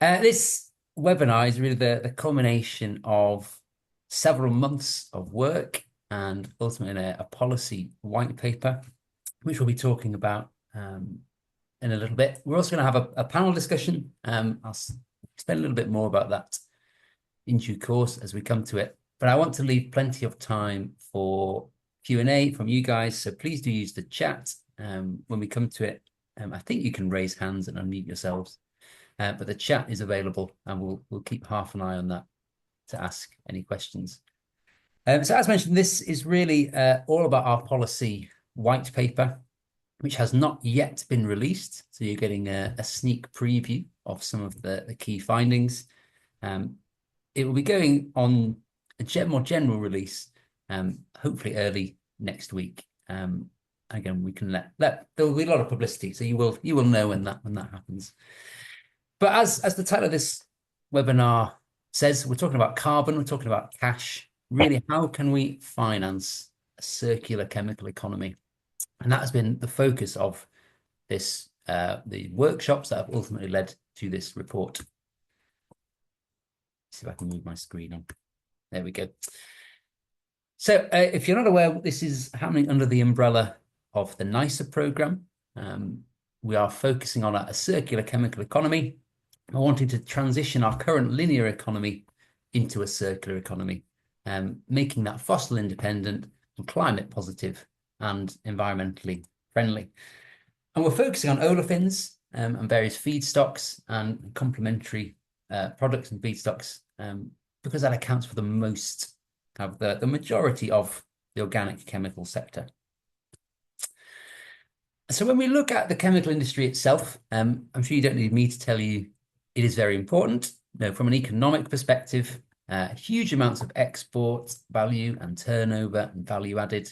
This webinar is really the culmination of several months of work and ultimately a policy white paper, which we'll be talking about in a little bit. We're also going to have a panel discussion. I'll explain a little bit more about that in due course as we come to it. But I want to leave plenty of time for Q&A from you guys. So please do use the chat when we come to it. I think you can raise hands and unmute yourselves. But the chat is available and we'll keep half an eye on that to ask any questions. So as mentioned, this is really all about our policy white paper, which has not yet been released. So you're getting a sneak preview of some of the key findings. It will be going on a more general release, hopefully early next week. Again, we can let there will be a lot of publicity, so you will know when that happens. But as the title of this webinar says, we're talking about carbon, we're talking about cash. Really, how can we finance a circular chemical economy? And that has been the focus of this, the workshops that have ultimately led to this report. Let's see if I can move my screen on. There we go. So if you're not aware, this is happening under the umbrella of the NICER program. We are focusing on a circular chemical economy. We're wanting to transition our current linear economy into a circular economy, making that fossil independent and climate positive and environmentally friendly. And we're focusing on olefins and various feedstocks and complementary products and feedstocks because that accounts for the most of the majority of the organic chemical sector. So when we look at the chemical industry itself, I'm sure you don't need me to tell you it is very important. From an economic perspective, huge amounts of export value and turnover and value added,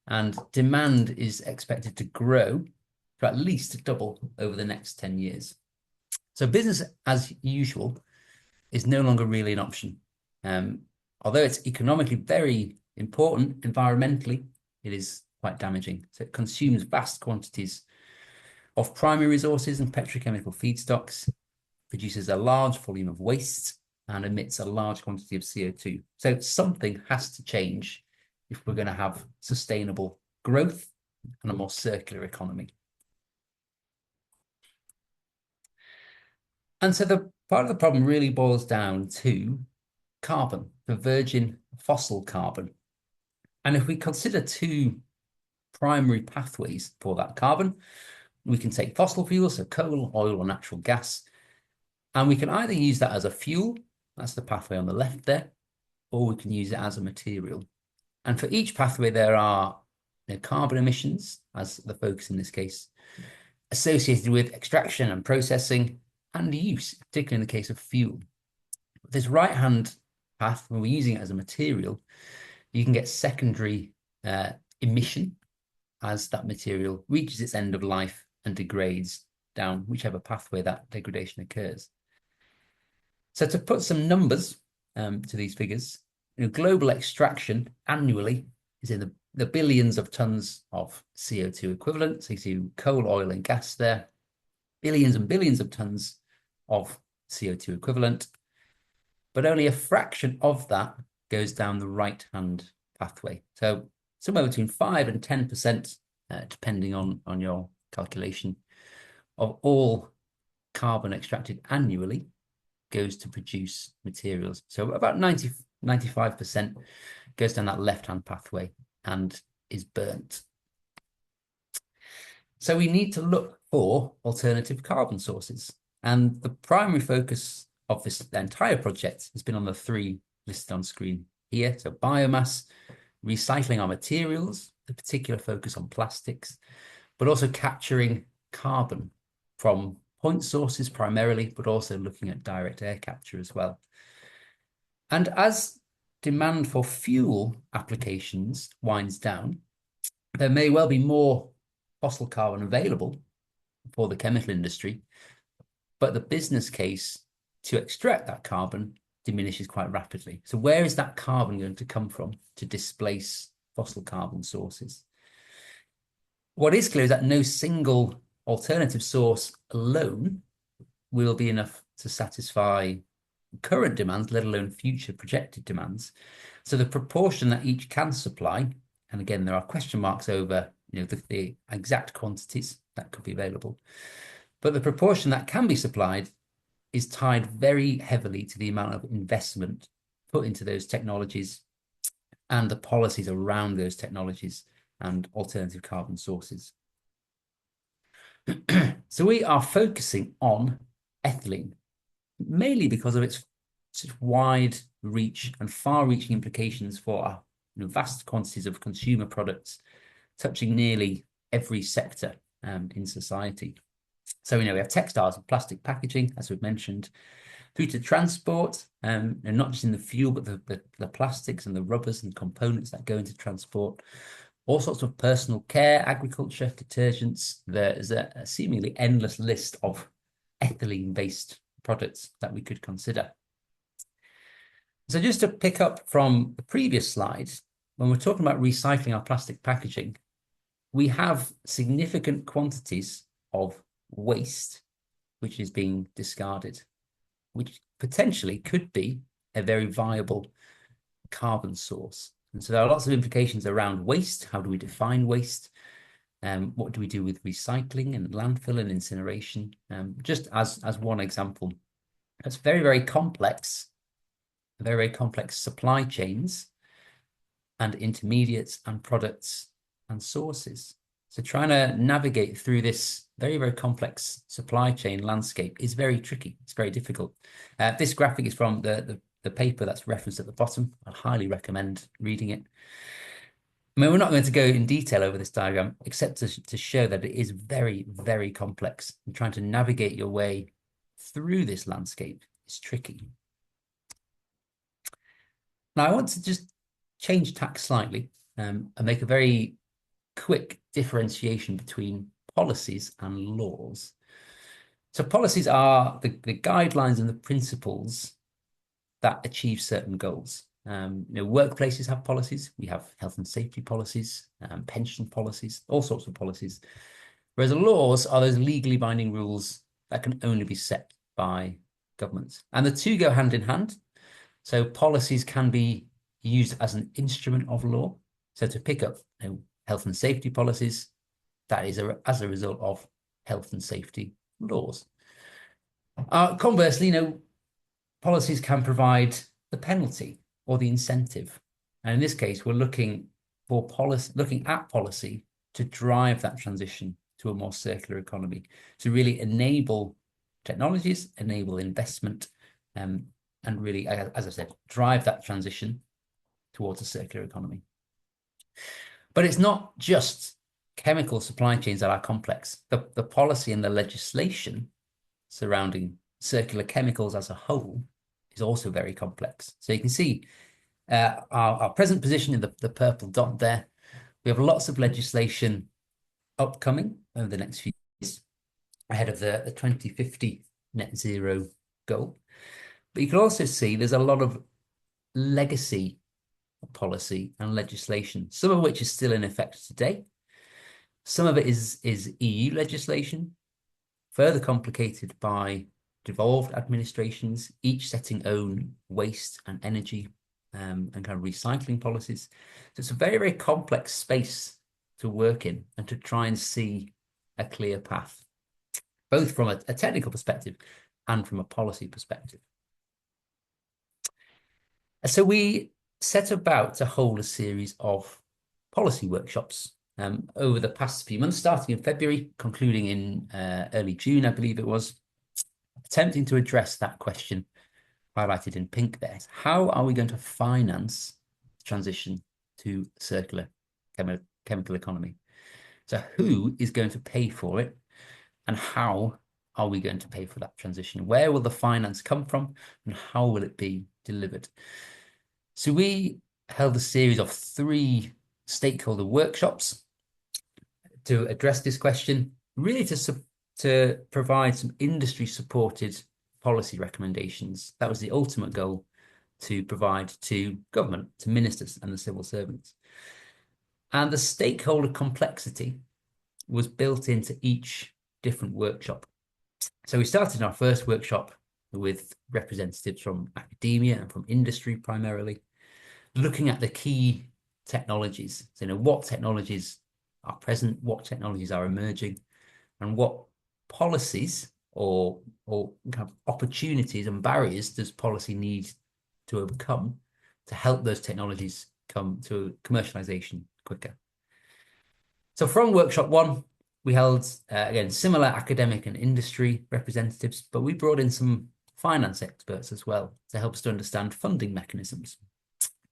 and demand is expected to grow to at least double over the next 10 years. So business as usual is no longer really an option. Although it's economically very important, environmentally, it is quite damaging. So it consumes vast quantities of primary resources and petrochemical feedstocks, produces a large volume of waste, and emits a large quantity of CO2. So something has to change if we're going to have sustainable growth and a more circular economy. And so the part of the problem really boils down to carbon, the virgin fossil carbon. And if we consider two primary pathways for that carbon, we can take fossil fuels, so coal, oil, or natural gas, and we can either use that as a fuel, that's the pathway on the left there, or we can use it as a material. And for each pathway, there are carbon emissions, as the focus in this case, associated with extraction and processing and use, particularly in the case of fuel. This right-hand path, when we're using it as a material, you can get secondary emission as that material reaches its end of life and degrades down whichever pathway that degradation occurs. So to put some numbers to these figures, global extraction annually is in the billions of tons of CO2 equivalent. So you see coal, oil, and gas there, billions and billions of tons of CO2 equivalent, but only a fraction of that goes down the right-hand pathway. So somewhere between 5 and 10%, depending on your calculation, of all carbon extracted annually goes to produce materials. So about 95% goes down that left-hand pathway and is burnt. So we need to look for alternative carbon sources. And the primary focus of this entire project has been on the three listed on screen here. So biomass, recycling our materials, the particular focus on plastics, but also capturing carbon from point sources primarily, but also looking at direct air capture as well. And as demand for fuel applications winds down, there may well be more fossil carbon available for the chemical industry, but the business case to extract that carbon diminishes quite rapidly. So where is that carbon going to come from to displace fossil carbon sources? What is clear is that no single alternative source alone will be enough to satisfy current demands, let alone future projected demands. So the proportion that each can supply, and again, there are question marks over the exact quantities that could be available, but the proportion that can be supplied is tied very heavily to the amount of investment put into those technologies and the policies around those technologies and alternative carbon sources. So we are focusing on ethylene, mainly because of its such wide reach and far-reaching implications for vast quantities of consumer products, touching nearly every sector in society. So we have textiles and plastic packaging, as we've mentioned, through to transport, and not just in the fuel, but the plastics and the rubbers and components that go into transport, all sorts of personal care, agriculture, detergents. There's a seemingly endless list of ethylene-based products that we could consider. So just to pick up from the previous slide, when we're talking about recycling our plastic packaging, we have significant quantities of waste which is being discarded, which potentially could be a very viable carbon source. And so there are lots of implications around waste. How do we define waste? What do we do with recycling and landfill and incineration? Just as one example, it's very, very complex supply chains and intermediates and products and sources. So trying to navigate through this very, very complex supply chain landscape is very tricky. It's very difficult. This graphic is from the paper that's referenced at the bottom. I highly recommend reading it. I mean, we're not going to go in detail over this diagram, except to show that it is very, very complex. And trying to navigate your way through this landscape is tricky. Now, I want to just change tack slightly and make a very quick differentiation between policies and laws. So policies are the guidelines and the principles that achieve certain goals. Workplaces have policies. We have health and safety policies, pension policies, all sorts of policies. Whereas the laws are those legally binding rules that can only be set by governments. And the two go hand in hand. So policies can be used as an instrument of law. So to pick up health and safety policies, that is as a result of health and safety laws. Conversely, policies can provide the penalty or the incentive. And in this case, we're looking at policy to drive that transition to a more circular economy, to really enable technologies, enable investment, and really, as I said, drive that transition towards a circular economy. But it's not just chemical supply chains that are complex. The policy and the legislation surrounding circular chemicals as a whole is also very complex. So you can see our present position in the purple dot there. We have lots of legislation upcoming over the next few years ahead of the 2050 net zero goal. But you can also see there's a lot of legacy policy and legislation, some of which is still in effect today. Some of it is EU legislation, further complicated by devolved administrations, each setting own waste and energy and kind of recycling policies. So it's a very, very complex space to work in and to try and see a clear path, both from a technical perspective and from a policy perspective. So we set about to hold a series of policy workshops over the past few months, starting in February, concluding in early June, I believe it was, attempting to address that question highlighted in pink there. How are we going to finance the transition to circular chemical economy? So who is going to pay for it, and how are we going to pay for that transition? Where will the finance come from, and how will it be delivered? So we held a series of 3 stakeholder workshops to address this question, really to provide some industry-supported policy recommendations. That was the ultimate goal, to provide to government, to ministers and the civil servants. And the stakeholder complexity was built into each different workshop. So we started in our first workshop with representatives from academia and from industry primarily, looking at the key technologies. So, what technologies are present, what technologies are emerging, and what policies or kind of opportunities and barriers does policy need to overcome to help those technologies come to commercialization quicker. So from workshop 1, we held, again, similar academic and industry representatives, but we brought in some finance experts as well to help us to understand funding mechanisms,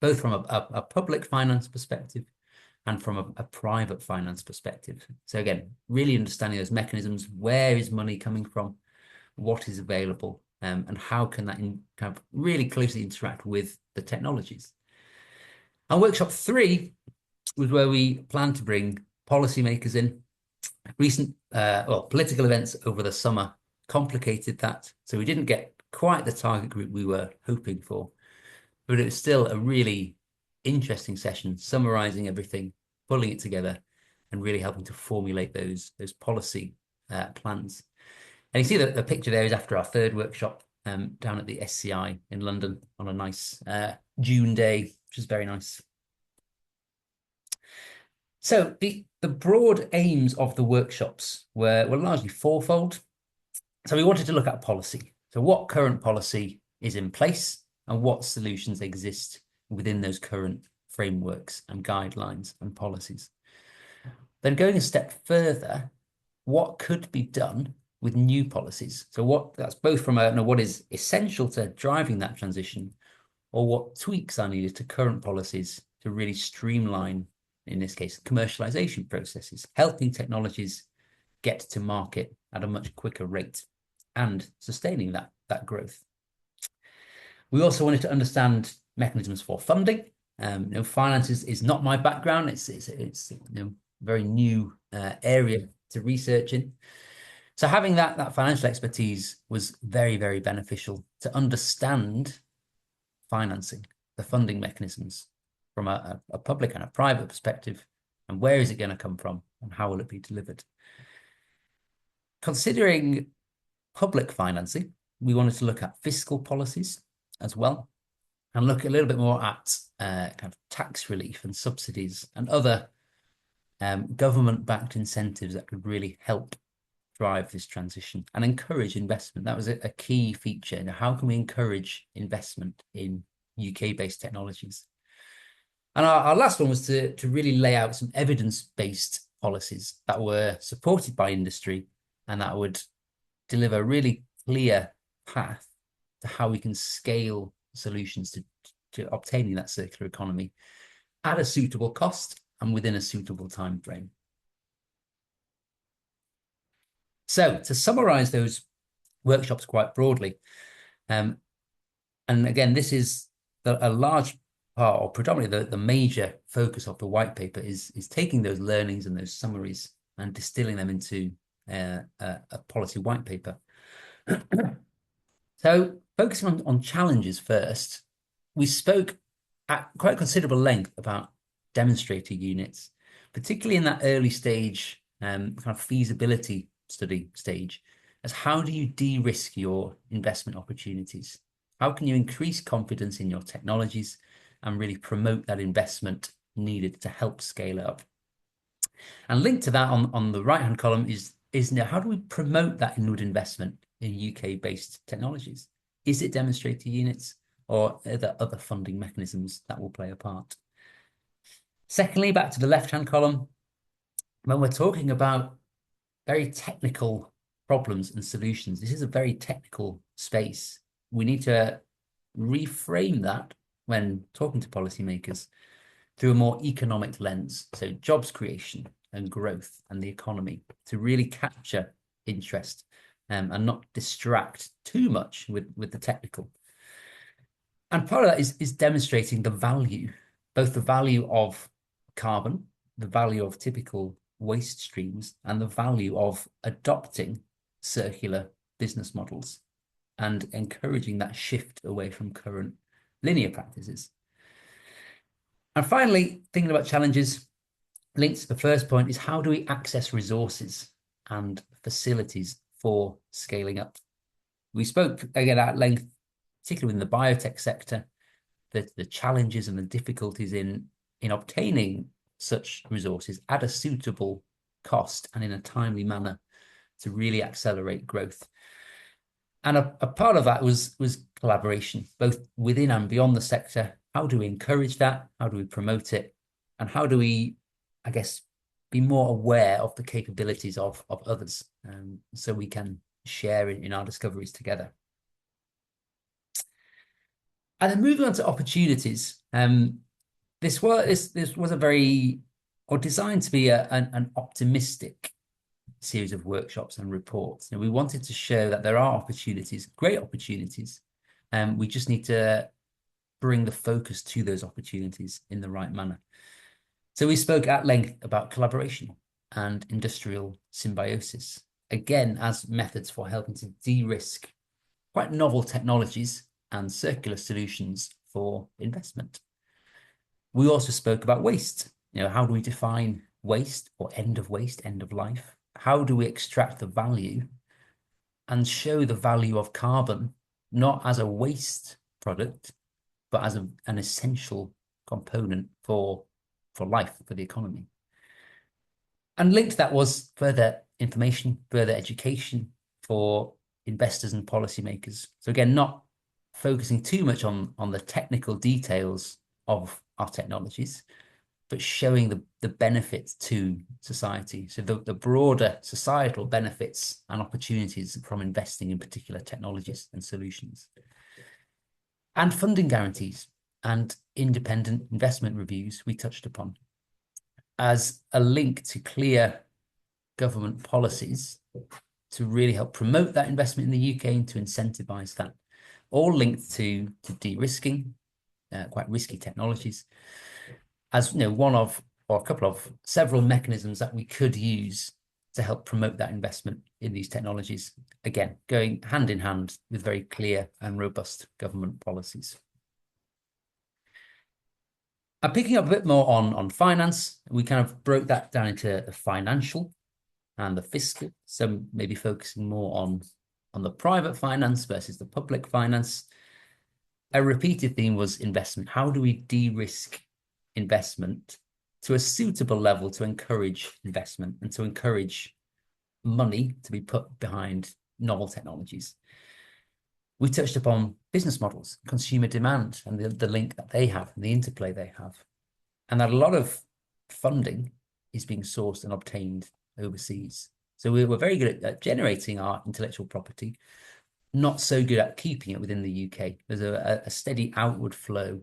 both from a public finance perspective and from a private finance perspective. So again, really understanding those mechanisms, where is money coming from, what is available, and how can that kind of really closely interact with the technologies. And workshop 3 was where we planned to bring policymakers in. Recent political events over the summer complicated that, so we didn't get quite the target group we were hoping for, but it was still a really interesting session, summarizing everything, pulling it together, and really helping to formulate those policy plans. And you see that the picture there is after our 3rd workshop down at the SCI in London on a nice June day, which is very nice. So the broad aims of the workshops were largely fourfold. So we wanted to look at policy. So what current policy is in place and what solutions exist within those current frameworks and guidelines and policies. Then going a step further, what could be done with new policies? So that's both from what is essential to driving that transition, or what tweaks are needed to current policies to really streamline, in this case, commercialization processes, helping technologies get to market at a much quicker rate and sustaining that growth. We also wanted to understand mechanisms for funding. Finance is not my background. It's a very new area to research in. So having that financial expertise was very, very beneficial to understand financing, the funding mechanisms from a public and a private perspective, and where is it going to come from and how will it be delivered. Considering public financing, we wanted to look at fiscal policies as well, and look a little bit more at kind of tax relief and subsidies and other government-backed incentives that could really help drive this transition and encourage investment. That was a key feature. Now, how can we encourage investment in UK-based technologies? And our last one was to really lay out some evidence-based policies that were supported by industry and that would deliver a really clear path to how we can scale solutions to obtaining that circular economy at a suitable cost and within a suitable time frame. So to summarize those workshops quite broadly, and again, this is a large part, or predominantly the major focus of the white paper is taking those learnings and those summaries and distilling them into a policy white paper. So focusing on challenges first, we spoke at quite considerable length about demonstrator units, particularly in that early stage kind of feasibility study stage, as how do you de-risk your investment opportunities? How can you increase confidence in your technologies and really promote that investment needed to help scale it up? And linked to that on the right-hand column is now, how do we promote that inward investment in UK-based technologies? Is it demonstrator units, or are there other funding mechanisms that will play a part? Secondly, back to the left-hand column, when we're talking about very technical problems and solutions, this is a very technical space. We need to reframe that when talking to policymakers through a more economic lens. So jobs creation and growth and the economy, to really capture interest and not distract too much with the technical. And part of that is demonstrating the value, both the value of carbon, the value of typical waste streams, and the value of adopting circular business models and encouraging that shift away from current linear practices. And finally, thinking about challenges, linked to the first point, is how do we access resources and facilities for scaling up? We spoke again at length, particularly in the biotech sector, the challenges and the difficulties in obtaining such resources at a suitable cost and in a timely manner to really accelerate growth. And a part of that was collaboration, both within and beyond the sector. How do we encourage that? How do we promote it? And how do we, I guess, be more aware of the capabilities of others, so we can share in our discoveries together. And then moving on to opportunities, this was a very, or designed to be an optimistic series of workshops and reports. And we wanted to show that there are opportunities, great opportunities, and we just need to bring the focus to those opportunities in the right manner. So we spoke at length about collaboration and industrial symbiosis, again, as methods for helping to de-risk quite novel technologies and circular solutions for investment. We also spoke about waste. How do we define waste or end of waste, end of life? How do we extract the value and show the value of carbon, not as a waste product, but as an essential component for life, for the economy? And linked to that was further information, further education for investors and policymakers. So again, not focusing too much on the technical details of our technologies, but showing the benefits to society. So the broader societal benefits and opportunities from investing in particular technologies and solutions. And funding guarantees and independent investment reviews we touched upon as a link to clear government policies to really help promote that investment in the UK and to incentivize that, all linked to de-risking quite risky technologies as one of, or a couple of several mechanisms that we could use to help promote that investment in these technologies, again going hand in hand with very clear and robust government policies. And picking up a bit more on finance, we kind of broke that down into the financial and the fiscal, so maybe focusing more on the private finance versus the public finance. A repeated theme was investment. How do we de-risk investment to a suitable level to encourage investment and to encourage money to be put behind novel technologies? We touched upon business models, consumer demand, and the link that they have and the interplay they have. And that a lot of funding is being sourced and obtained overseas. So we're very good at generating our intellectual property, not so good at keeping it within the UK. There's a steady outward flow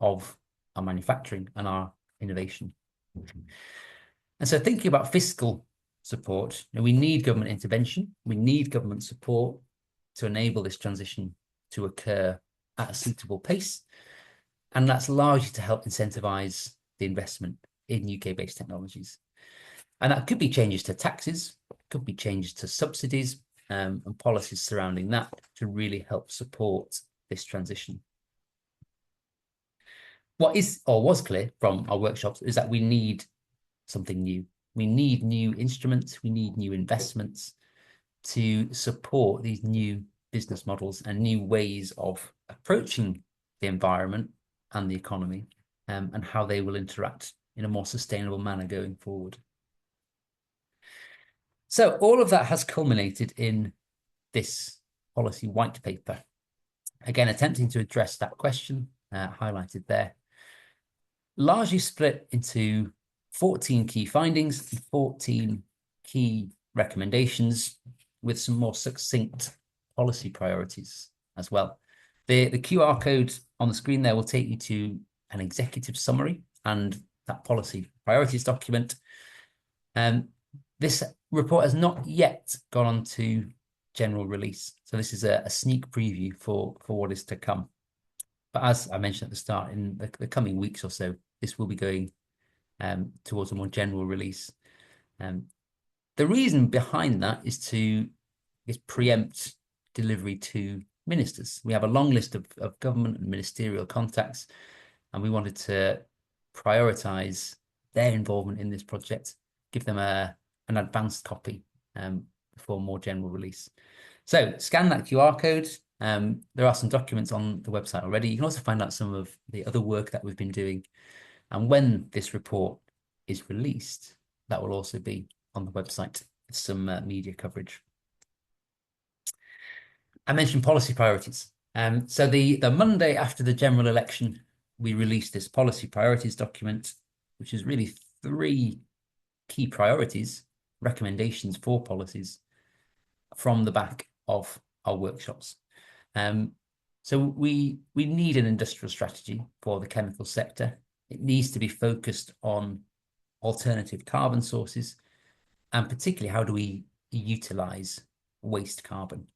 of our manufacturing and our innovation. And so thinking about fiscal support, we need government intervention. We need government support to enable this transition to occur at a suitable pace. And that's largely to help incentivize the investment in UK-based technologies. And that could be changes to taxes, could be changes to subsidies, and policies surrounding that to really help support this transition. What is or was clear from our workshops is that we need something new. We need new instruments, we need new investments to support these new business models and new ways of approaching the environment and the economy, and how they will interact in a more sustainable manner going forward. So all of that has culminated in this policy white paper, again attempting to address that question highlighted there, largely split into 14 key findings and 14 key recommendations with some more succinct policy priorities as well. The QR code on the screen there will take you to an executive summary and that policy priorities document. This report has not yet gone on to general release. So this is a sneak preview for what is to come. But as I mentioned at the start, in the coming weeks or so, this will be going towards a more general release. The reason behind that is to preempt delivery to ministers. We have a long list of government and ministerial contacts, and we wanted to prioritise their involvement in this project, give them an advanced copy before more general release. So scan that QR code. There are some documents on the website already. You can also find out some of the other work that we've been doing. And when this report is released, that will also be on the website with some media coverage. I mentioned policy priorities. So the Monday after the general election, we released this policy priorities document, which is really 3 key priorities, recommendations for policies from the back of our workshops. So we need an industrial strategy for the chemical sector. It needs to be focused on alternative carbon sources, and particularly how do we utilize waste carbon.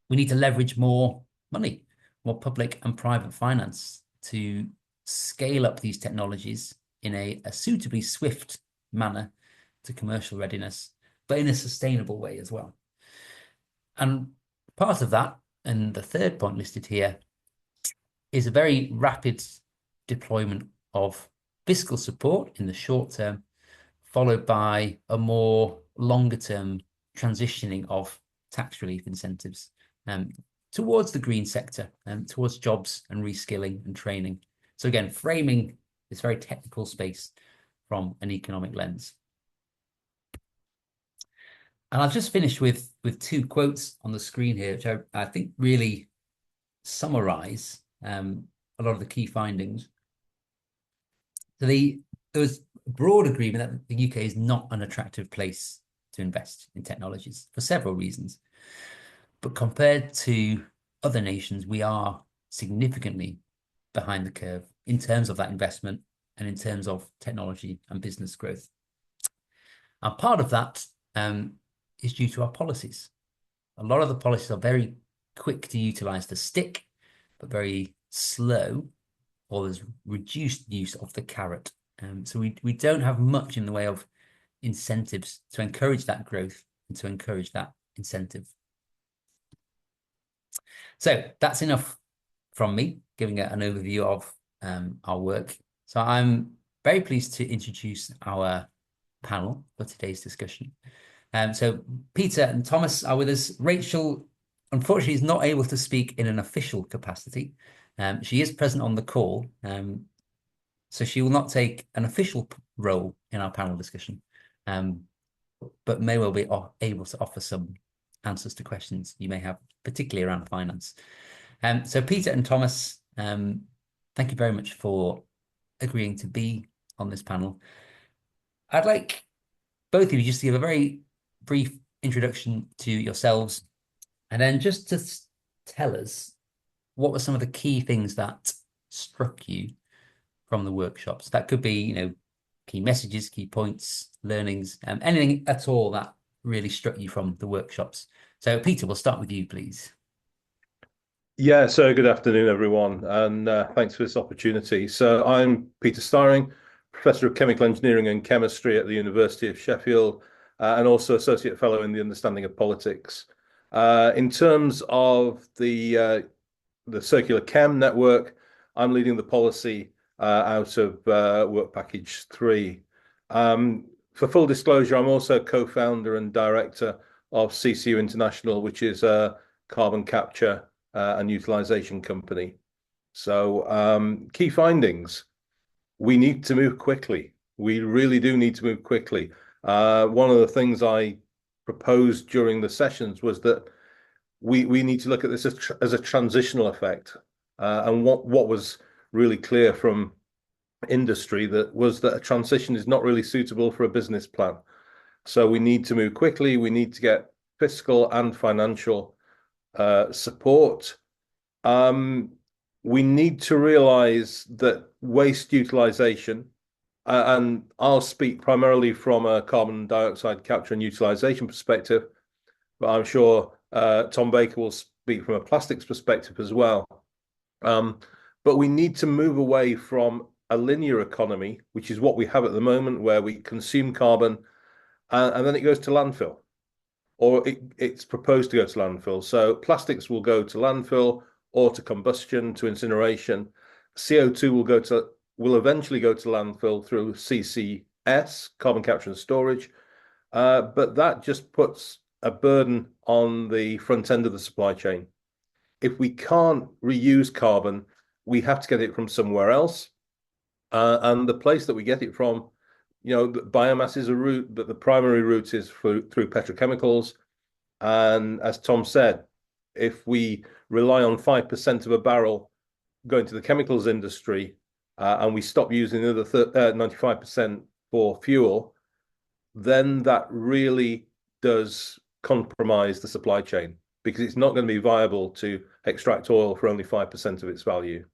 We need to leverage more money, more public and private finance to scale up these technologies in a suitably swift manner to commercial readiness, but in a sustainable way as well. And part of that, and the third point listed here, is a very rapid deployment of fiscal support in the short term, followed by a more longer term transitioning of tax relief incentives towards the green sector and towards jobs and reskilling and training. So again, framing this very technical space from an economic lens. And I'll just finish with 2 quotes on the screen here, which I think really summarize a lot of the key findings. So there was broad agreement that the UK is not an attractive place to invest in technologies for several reasons. But compared to other nations, we are significantly behind the curve in terms of that investment and in terms of technology and business growth. And part of that is due to our policies. A lot of the policies are very quick to utilize the stick, but very slow, or there's reduced use of the carrot. So we don't have much in the way of incentives to encourage that growth and to encourage that incentive. So that's enough from me, giving an overview of our work. So I'm very pleased to introduce our panel for today's discussion. So Peter and Thomas are with us. Rachel, unfortunately, is not able to speak in an official capacity. She is present on the call, so she will not take an official role in our panel discussion, but may well be able to offer some answers to questions you may have, particularly around finance. So Peter and Thomas, thank you very much for agreeing to be on this panel. I'd like both of you just to give a very brief introduction to yourselves, and then just to tell us what were some of the key things that struck you from the workshops. That could be, key messages, key points, learnings, anything at all that really struck you from the workshops. So Peter, we'll start with you, please. Yeah, so good afternoon, everyone, and thanks for this opportunity. So I'm Peter Styring, Professor of Chemical Engineering and Chemistry at the University of Sheffield, and also Associate Fellow in the Understanding of Politics. In terms of the CircularChem network, I'm leading the policy out of Work Package 3. For full disclosure, I'm also co-founder and director of CCU International, which is a carbon capture and utilization company. So key findings: we need to move quickly. We really do need to move quickly. One of the things I proposed during the sessions was that we need to look at this as a transitional effect. And what was really clear from industry was that a transition is not really suitable for a business plan. So we need to move quickly. We need to get fiscal and financial support. We need to realize that waste utilization, and I'll speak primarily from a carbon dioxide capture and utilization perspective, but I'm sure Tom Baker will speak from a plastics perspective as well. But we need to move away from a linear economy, which is what we have at the moment, where we consume carbon and then it goes to landfill, or it's proposed to go to landfill. So plastics will go to landfill or to combustion, to incineration. CO2 will eventually go to landfill through CCS, carbon capture and storage. But that just puts a burden on the front end of the supply chain. If we can't reuse carbon, we have to get it from somewhere else. And the place that we get it from, biomass is a route, but the primary route is through petrochemicals. And as Tom said, if we rely on 5% of a barrel going to the chemicals industry, and we stop using the other 95% for fuel, then that really does compromise the supply chain, because it's not going to be viable to extract oil for only 5% of its value.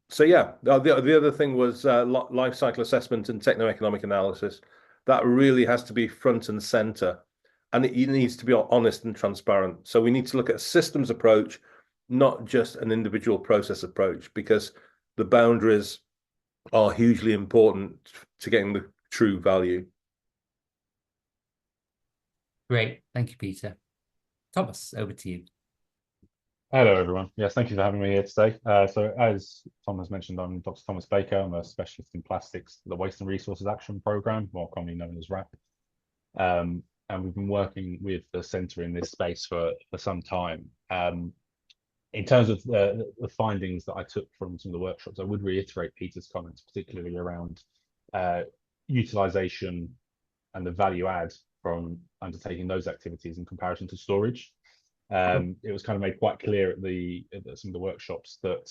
So yeah, the other thing was life cycle assessment and techno-economic analysis. That really has to be front and center, and it needs to be honest and transparent. So we need to look at a systems approach, not just an individual process approach, because the boundaries are hugely important to getting the true value. Great. Thank you, Peter. Thomas, over to you. Hello, everyone. Yes, thank you for having me here today. So as Tom has mentioned, I'm Dr. Thomas Baker. I'm a specialist in plastics, the Waste and Resources Action Programme, more commonly known as WRAP. And we've been working with the centre in this space for some time. In terms of the findings that I took from some of the workshops, I would reiterate Peter's comments, particularly around utilisation and the value add from undertaking those activities in comparison to storage. It was kind of made quite clear at some of the workshops that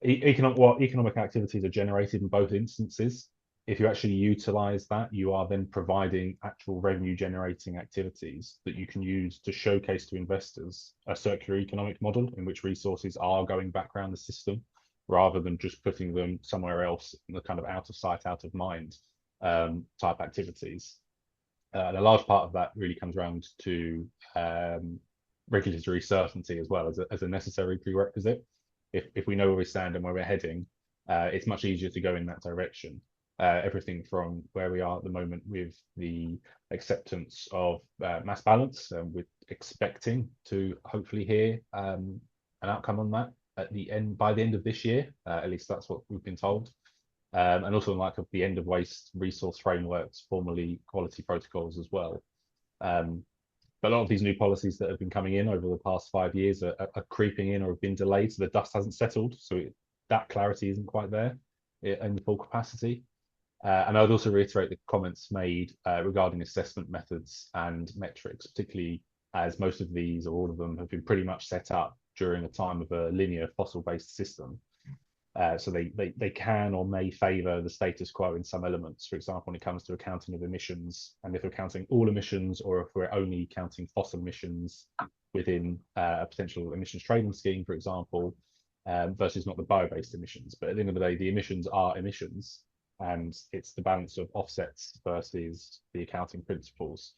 economic activities are generated in both instances. If you actually utilize that, you are then providing actual revenue generating activities that you can use to showcase to investors a circular economic model in which resources are going back around the system, rather than just putting them somewhere else in the kind of out of sight, out of mind type activities. And a large part of that really comes around to regulatory certainty as well as a necessary prerequisite. If we know where we stand and where we're heading, it's much easier to go in that direction. Everything from where we are at the moment with the acceptance of mass balance, we're expecting to hopefully hear an outcome on that by the end of this year. At least that's what we've been told. And also in light of the end of waste resource frameworks, formerly quality protocols as well. But a lot of these new policies that have been coming in over the past 5 years are creeping in or have been delayed, so the dust hasn't settled, so that clarity isn't quite there in the full capacity. And I would also reiterate the comments made regarding assessment methods and metrics, particularly as most of these or all of them have been pretty much set up during a time of a linear fossil-based system. So they can or may favour the status quo in some elements. For example, when it comes to accounting of emissions, and if we're counting all emissions or if we're only counting fossil emissions within a potential emissions trading scheme, for example, versus not the bio-based emissions. But at the end of the day, the emissions are emissions, and it's the balance of offsets versus the accounting principles.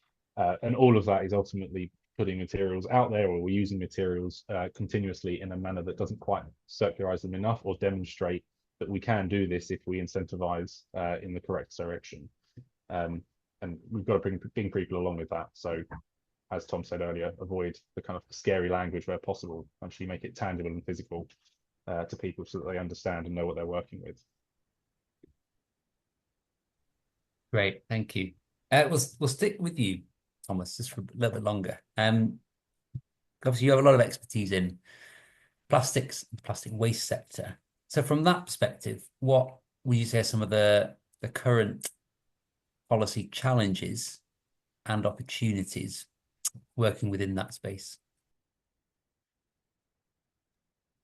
And all of that is ultimately putting materials out there, or we're using materials continuously in a manner that doesn't quite circularize them enough or demonstrate that we can do this if we incentivize in the correct direction. And we've got to bring people along with that. So as Tom said earlier, avoid the kind of scary language where possible, actually make it tangible and physical to people so that they understand and know what they're working with. Great, thank you. We'll stick with you, Thomas, just for a little bit longer. Obviously, you have a lot of expertise in plastics, the plastic waste sector. So from that perspective, what would you say are some of the current policy challenges and opportunities working within that space?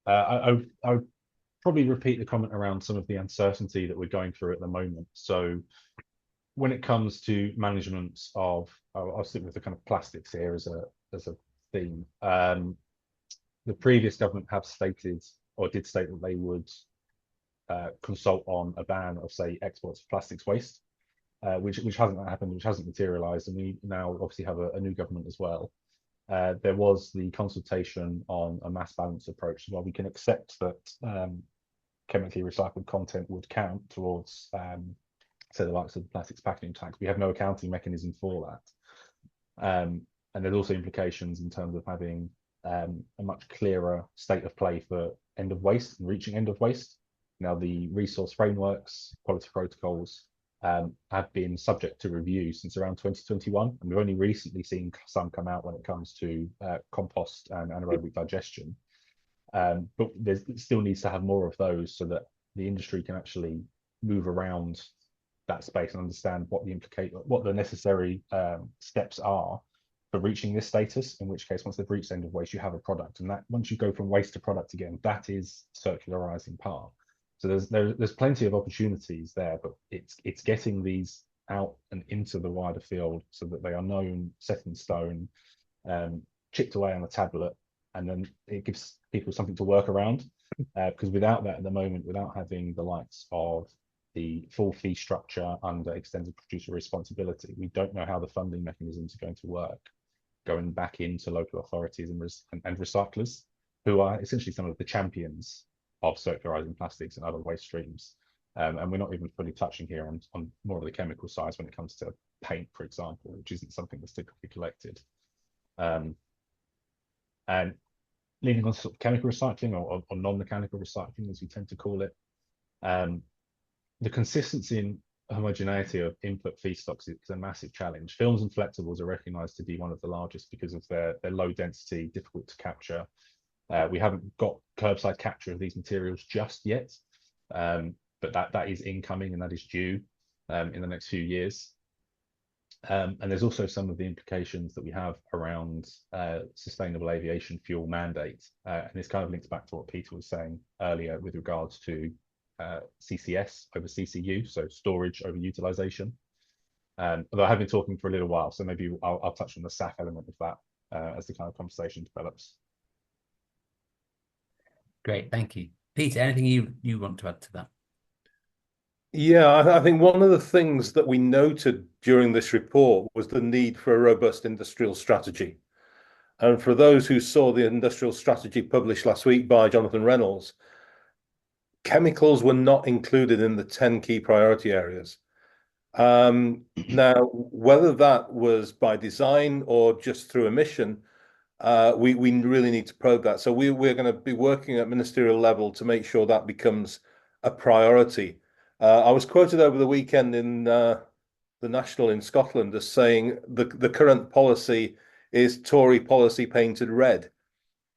I would probably repeat the comment around some of the uncertainty that we're going through at the moment. So when it comes to management of, I'll stick with the kind of plastics here as a theme. The previous government have stated, or did state, that they would consult on a ban of, say, exports of plastics waste, which hasn't happened, which hasn't materialised, and we now obviously have a new government as well. There was the consultation on a mass balance approach. While we can accept that chemically recycled content would count towards so the likes of the plastics packaging tax, we have no accounting mechanism for that. And there's also implications in terms of having a much clearer state of play for end of waste and reaching end of waste. Now, the resource frameworks, quality protocols have been subject to review since around 2021, and we've only recently seen some come out when it comes to compost and anaerobic digestion. But there still needs to have more of those so that the industry can actually move around that space and understand what the necessary steps are for reaching this status. In which case, once they've reached end of waste, you have a product, and that once you go from waste to product again, that is circularizing part. So there's plenty of opportunities there, but it's getting these out and into the wider field so that they are known, set in stone, chipped away on a tablet, and then it gives people something to work around. Because without that at the moment, without having the likes of the full fee structure under extended producer responsibility, we don't know how the funding mechanisms are going to work, going back into local authorities and recyclers, who are essentially some of the champions of circularizing plastics and other waste streams. And we're not even fully touching here on more of the chemical sides when it comes to paint, for example, which isn't something that's typically collected. And leaning on sort of chemical recycling or non-mechanical recycling, as we tend to call it, the consistency and homogeneity of input feedstocks is a massive challenge. Films and flexibles are recognized to be one of the largest because of their low density, difficult to capture. We haven't got curbside capture of these materials just yet, but that is incoming and that is due in the next few years. And there's also some of the implications that we have around sustainable aviation fuel mandate. And this kind of links back to what Peter was saying earlier with regards to CCS over CCU, so storage over utilization. Although I have been talking for a little while, so maybe I'll touch on the SAF element of that as the kind of conversation develops. Great, thank you. Peter, anything you want to add to that? Yeah, I think one of the things that we noted during this report was the need for a robust industrial strategy. And for those who saw the industrial strategy published last week by Jonathan Reynolds, chemicals were not included in the 10 key priority areas. Now, whether that was by design or just through omission, we really need to probe that. So we're going to be working at ministerial level to make sure that becomes a priority. I was quoted over the weekend in the National in Scotland as saying the current policy is Tory policy painted red.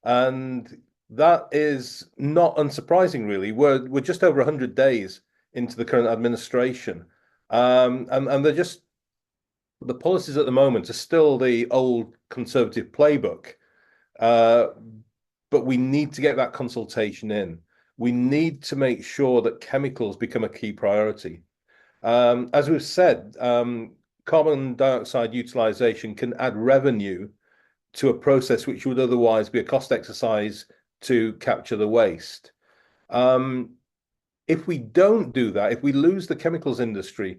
And that is not unsurprising, really. We're just over 100 days into the current administration. And they're just, the policies at the moment are still the old Conservative playbook. But we need to get that consultation in. We need to make sure that chemicals become a key priority. As we've said, carbon dioxide utilization can add revenue to a process which would otherwise be a cost exercise to capture the waste. If we don't do that, if we lose the chemicals industry,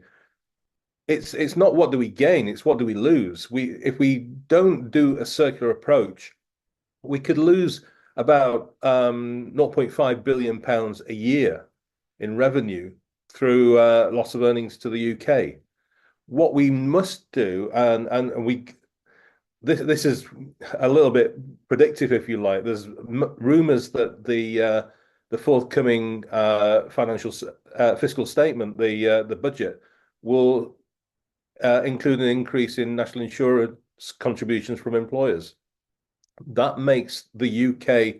it's not what do we gain, it's what do we lose. If we don't do a circular approach, we could lose about 0.5 billion pounds a year in revenue through loss of earnings to the UK. What we must do, and this is a little bit predictive, if you like. There's rumours that the forthcoming fiscal statement, the budget, will include an increase in national insurance contributions from employers. That makes the UK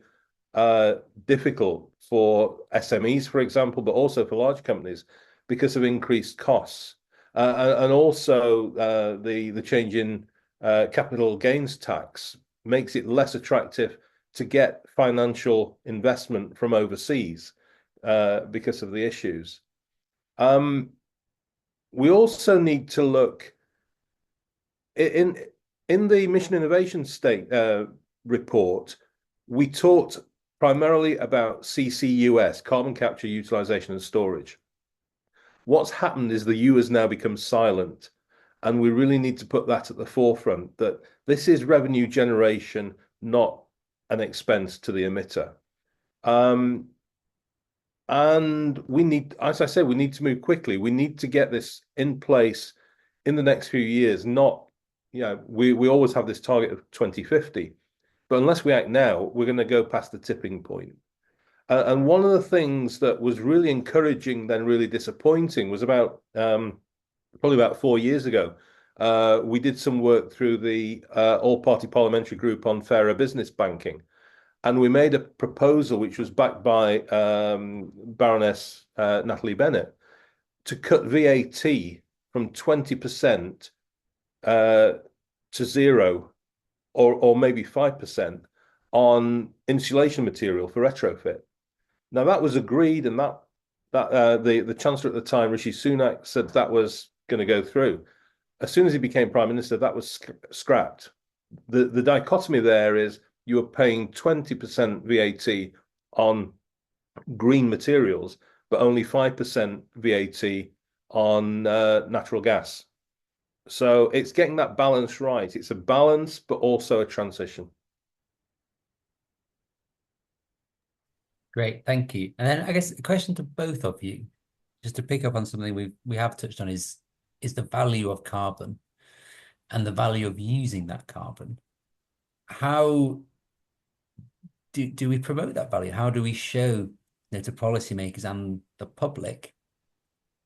difficult for SMEs, for example, but also for large companies because of increased costs. And also the change in capital gains tax makes it less attractive to get financial investment from overseas because of the issues. We also need to look in the Mission Innovation State report. We talked primarily about CCUS, carbon capture, utilization, and storage. What's happened is the U has now become silent, and we really need to put that at the forefront, that this is revenue generation, not an expense to the emitter. And we need, as I said, we need to move quickly. We need to get this in place in the next few years. Not, we always have this target of 2050, but unless we act now, we're going to go past the tipping point. And one of the things that was really encouraging, then really disappointing, was about probably about 4 years ago, we did some work through the all-party parliamentary group on fairer business banking. And we made a proposal which was backed by Baroness Natalie Bennett to cut VAT from 20% to 0 or maybe 5% on insulation material for retrofit. Now that was agreed, and that the Chancellor at the time, Rishi Sunak, said that was going to go through. As soon as he became Prime Minister, that was scrapped. The dichotomy there is you are paying 20% VAT on green materials, but only 5% VAT on natural gas. So it's getting that balance right. It's a balance, but also a transition. Great, thank you. And then I guess a question to both of you, just to pick up on something we have touched on, is the value of carbon and the value of using that carbon. How do we promote that value? How do we show, to policymakers and the public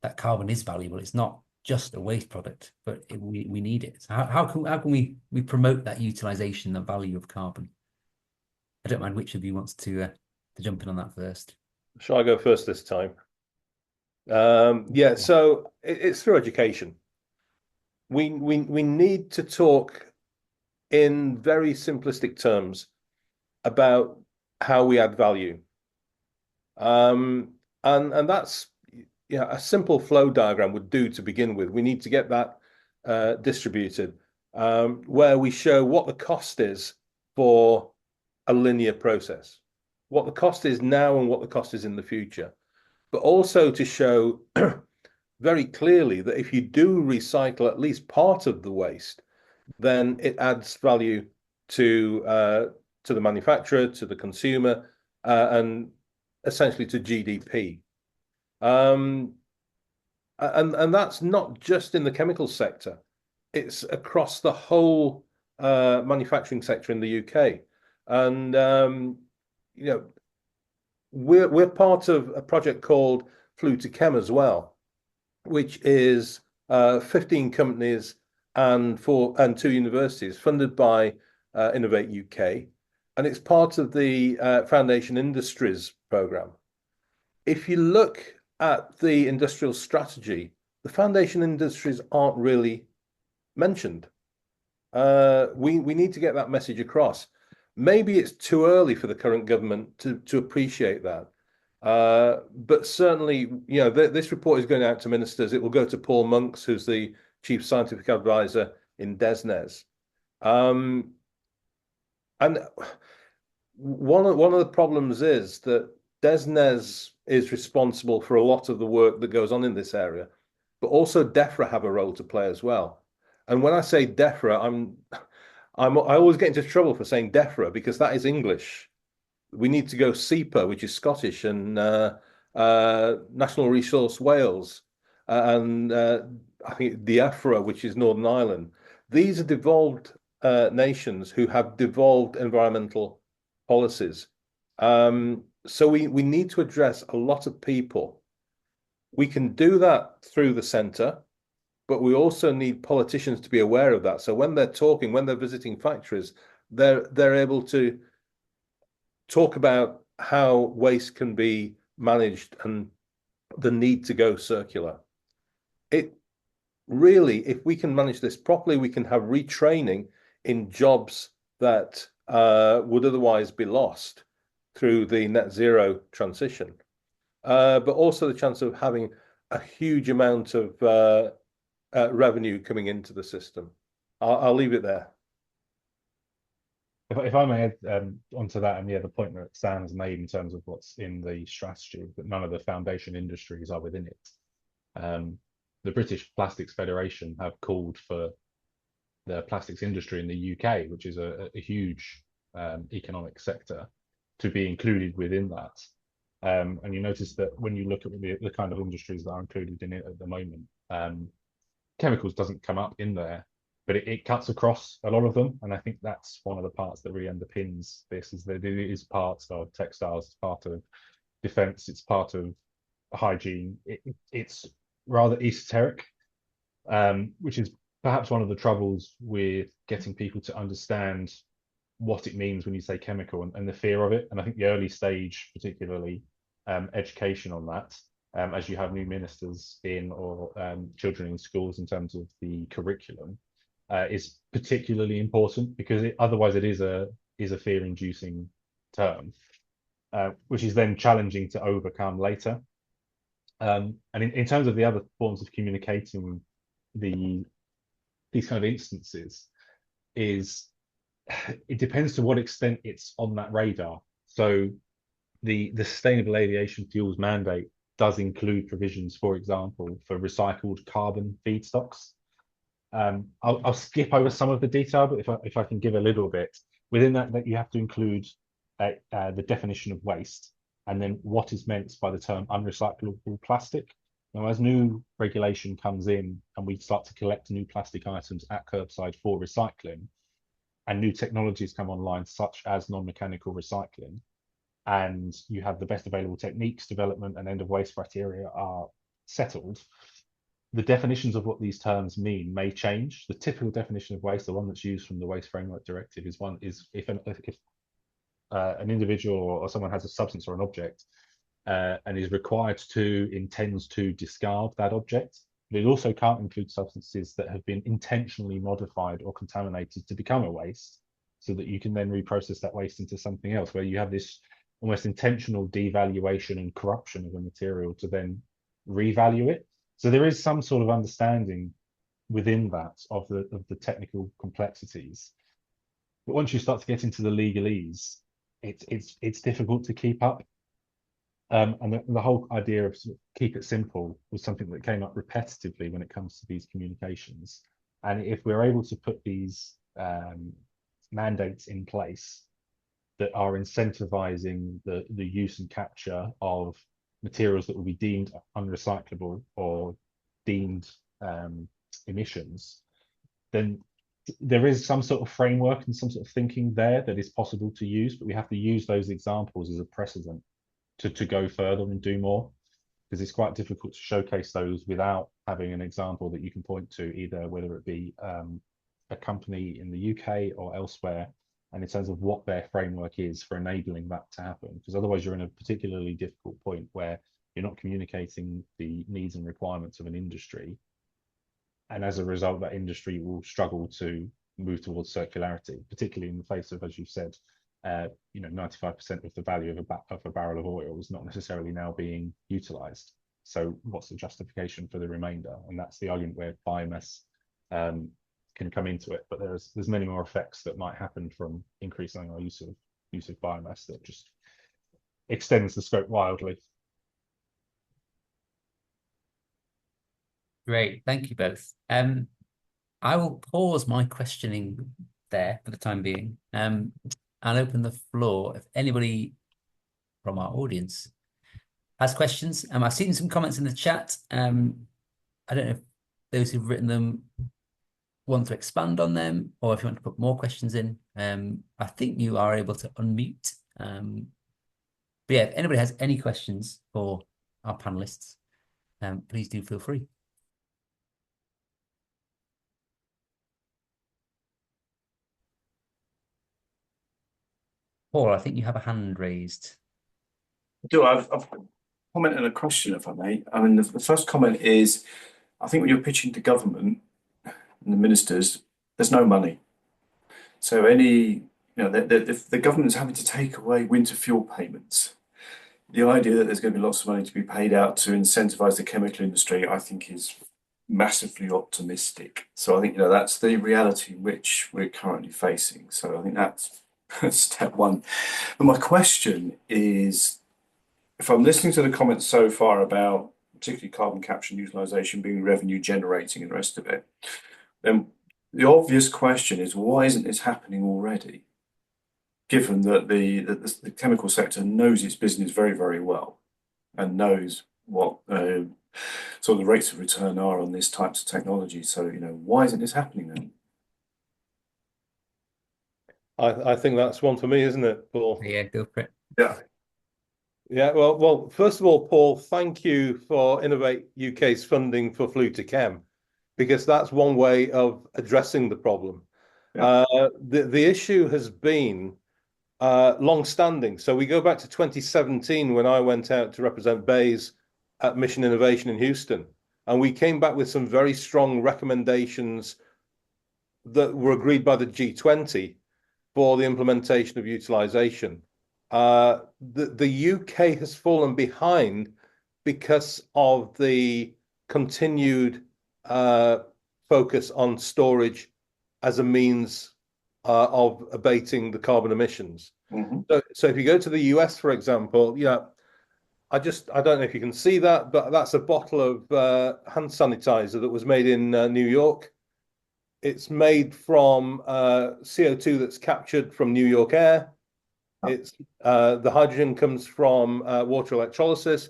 that carbon is valuable? It's not just a waste product, but we need it. So how can we promote that utilization, the value of carbon? I don't mind which of you wants to jump in on that first. Shall I go first this time? Yeah, so it's through education. We need to talk in very simplistic terms about how we add value. And that's a simple flow diagram would do to begin with. We need to get that distributed, where we show what the cost is for a linear process, what the cost is now and what the cost is in the future, but also to show very clearly that if you do recycle at least part of the waste, then it adds value to the manufacturer, to the consumer, and essentially to GDP. And that's not just in the chemical sector; it's across the whole manufacturing sector in the UK. And we're part of a project called Flue to Chem as well, which is 15 companies and 2 universities funded by Innovate UK, and it's part of the Foundation Industries program. If you look at the industrial strategy, the foundation industries aren't really mentioned. We need to get that message across. Maybe it's too early for the current government to appreciate that. But certainly, this report is going out to ministers. It will go to Paul Monks, who's the Chief Scientific Advisor in DESNZ. And one of the problems is that DESNZ is responsible for a lot of the work that goes on in this area, but also DEFRA have a role to play as well. And when I say DEFRA, I always get into trouble for saying DEFRA because that is English. We need to go SEPA, which is Scottish, and National Resource Wales, and I think DEFRA, which is Northern Ireland. These are devolved nations who have devolved environmental policies. So we need to address a lot of people. We can do that through the centre, but we also need politicians to be aware of that. So when they're talking, when they're visiting factories, they're able to talk about how waste can be managed and the need to go circular. It really, if we can manage this properly, we can have retraining in jobs that would otherwise be lost through the net zero transition, but also the chance of having a huge amount of revenue coming into the system. I'll leave it there. If I may add onto that, and the point that Sam has made in terms of what's in the strategy, that none of the foundation industries are within it. The British Plastics Federation have called for the plastics industry in the UK, which is a huge economic sector, to be included within that. And you notice that when you look at the kind of industries that are included in it at the moment, chemicals doesn't come up in there, but it cuts across a lot of them. And I think that's one of the parts that really underpins this, is that it is part of textiles, it's part of defense, it's part of hygiene. It's rather esoteric, which is perhaps one of the troubles with getting people to understand what it means when you say chemical and the fear of it. And I think the early stage, particularly education on that, as you have new ministers in or children in schools in terms of the curriculum, is particularly important, because otherwise it is a fear-inducing term, which is then challenging to overcome later. And in terms of the other forms of communicating these kind of instances, is it depends to what extent it's on that radar. So the Sustainable Aviation Fuels mandate does include provisions, for example, for recycled carbon feedstocks. I'll skip over some of the detail, but if I can give a little bit within that you have to include the definition of waste, and then what is meant by the term unrecyclable plastic. Now, as new regulation comes in and we start to collect new plastic items at curbside for recycling, and new technologies come online, such as non-mechanical recycling, and you have the best available techniques, development, and end of waste criteria are settled, the definitions of what these terms mean may change. The typical definition of waste, the one that's used from the Waste Framework Directive, is if an individual or someone has a substance or an object and intends to discard that object. But it also can't include substances that have been intentionally modified or contaminated to become a waste, so that you can then reprocess that waste into something else, where you have this almost intentional devaluation and corruption of a material to then revalue it. So there is some sort of understanding within that of the technical complexities. But once you start to get into the legalese, it's difficult to keep up. And the whole idea of sort of keep it simple was something that came up repetitively when it comes to these communications. And if we're able to put these mandates in place that are incentivizing the use and capture of materials that will be deemed unrecyclable or deemed emissions, then there is some sort of framework and some sort of thinking there that is possible to use, but we have to use those examples as a precedent to go further and do more, because it's quite difficult to showcase those without having an example that you can point to, either whether it be a company in the UK or elsewhere, and in terms of what their framework is for enabling that to happen. Because otherwise you're in a particularly difficult point where you're not communicating the needs and requirements of an industry, and as a result that industry will struggle to move towards circularity, particularly in the face of, as you said, 95% of the value of a barrel of oil is not necessarily now being utilized. So what's the justification for the remainder? And that's the argument where biomass can come into it. But there's many more effects that might happen from increasing our use of biomass that just extends the scope wildly. Great, thank you both. I will pause my questioning there for the time being. And open the floor if anybody from our audience has questions. I've seen some comments in the chat. I don't know if those who've written them want to expand on them, or if you want to put more questions in. I think you are able to unmute. But yeah, if anybody has any questions for our panelists, please do feel free. Paul, I think you have a hand raised. I've a comment and a question, if I may. I mean, the first comment is, I think when you're pitching to government and the ministers, there's no money. So if the government's having to take away winter fuel payments, the idea that there's going to be lots of money to be paid out to incentivize the chemical industry, I think is massively optimistic. So I think, that's the reality which we're currently facing. So I think that's step one. But my question is, if I'm listening to the comments so far about particularly carbon capture and utilization being revenue generating and the rest of it, then the obvious question is, why isn't this happening already? Given that the chemical sector knows its business very, very well and knows what sort of the rates of return are on these types of technology. So, why isn't this happening then? I think that's one for me, isn't it, Paul? Yeah, go for it. Yeah. Yeah, well, first of all, Paul, thank you for Innovate UK's funding for CircularChem. because that's one way of addressing the problem. Yeah. The issue has been long-standing. So we go back to 2017 when I went out to represent Bays at Mission Innovation in Houston, and we came back with some very strong recommendations that were agreed by the G20 for the implementation of utilization. The UK has fallen behind because of the continued focus on storage as a means of abating the carbon emissions. So if you go to the US, for example, I don't know if you can see that, but that's a bottle of hand sanitizer that was made in New York. It's made from CO2 that's captured from New York air. It's the hydrogen comes from water electrolysis.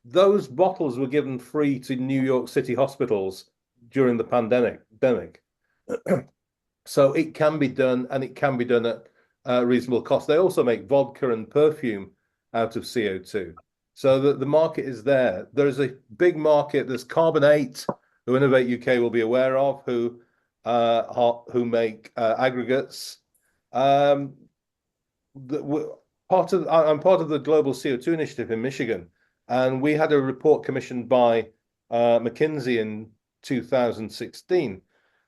Those bottles were given free to New York City hospitals during the pandemic. So it can be done, and it can be done at reasonable cost. They also make vodka and perfume out of CO2. So the market is there. There's a big market. There's Carbon8, who Innovate UK will be aware of, who make aggregates. I'm part of the Global CO2 Initiative in Michigan, and we had a report commissioned by McKinsey in 2016,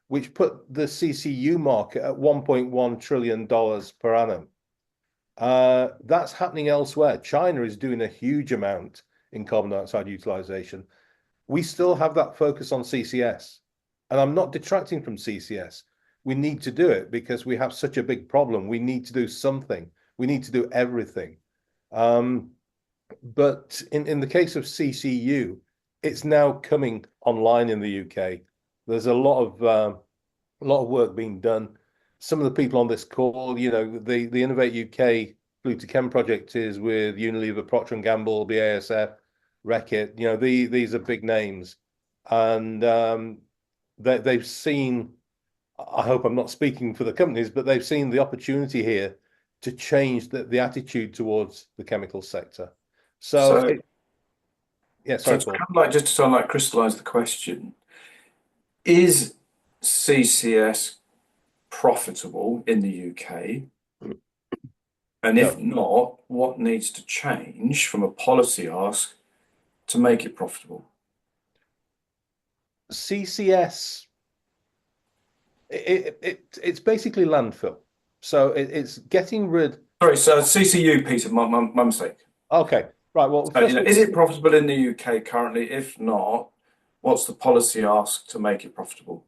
which put the CCU market at $1.1 trillion per annum. That's happening elsewhere. China is doing a huge amount in carbon dioxide utilization. We still have that focus on CCS. And I'm not detracting from CCS. We need to do it because we have such a big problem. We need to do something. We need to do everything. But in the case of CCU, it's now coming online in the UK. There's a lot of work being done. Some of the people on this call, the Innovate UK Blue2Chem project is with Unilever, Procter & Gamble, BASF, Reckitt. These are big names, and they've seen. I hope I'm not speaking for the companies, but they've seen the opportunity here to change the attitude towards the chemical sector. Sorry, it's kind of like, just to sort of like crystallize the question, is CCS profitable in the UK? And if not, what needs to change from a policy ask to make it profitable? CCS, it's basically landfill. So it's getting rid. Sorry, so CCU, Peter, my mistake. Okay, right. Well, so, is it profitable in the UK currently? If not, what's the policy ask to make it profitable?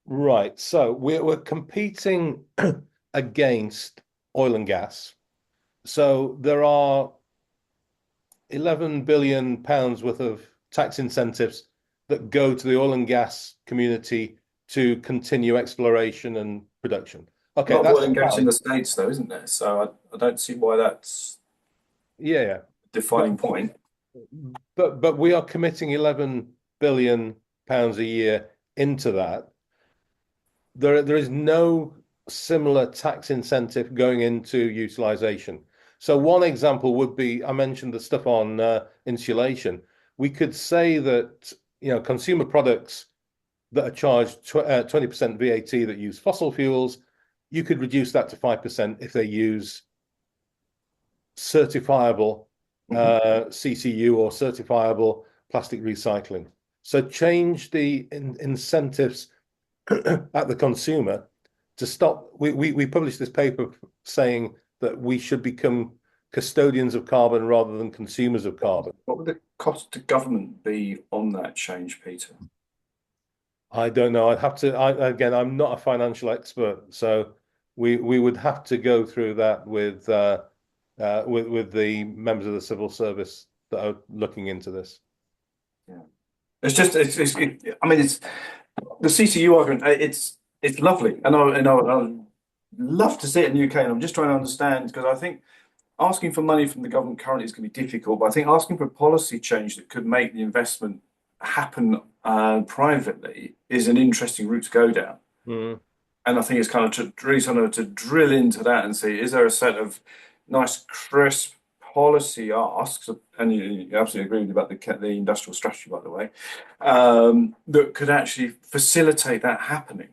Right. So we're competing against oil and gas. So there are 11 billion pounds worth of tax incentives that go to the oil and gas community to continue exploration and production. Okay, that's oil and gas in the States, though, isn't there? So I don't see why that's a defining point. But we are committing 11 billion pounds a year into that. There is no similar tax incentive going into utilization. So one example would be, I mentioned the stuff on insulation. We could say that consumer products that are charged 20% VAT that use fossil fuels, you could reduce that to 5% if they use certifiable CCU or certifiable plastic recycling. So change the incentives at the consumer to stop. We published this paper saying that we should become custodians of carbon rather than consumers of carbon. What would the cost to government be on that change, Peter? I don't know. I'd have to. Again, I'm not a financial expert, so we would have to go through that with the members of the civil service that are looking into this. Yeah, I mean, it's the CCU argument. It's lovely, and I'd love to see it in the UK. And I'm just trying to understand, because I think asking for money from the government currently is going to be difficult, but I think asking for a policy change that could make the investment happen privately is an interesting route to go down. And I think it's kind of to really sort of to drill into that and see, is there a set of nice, crisp policy asks, and you absolutely agree with me about the industrial strategy, by the way, that could actually facilitate that happening.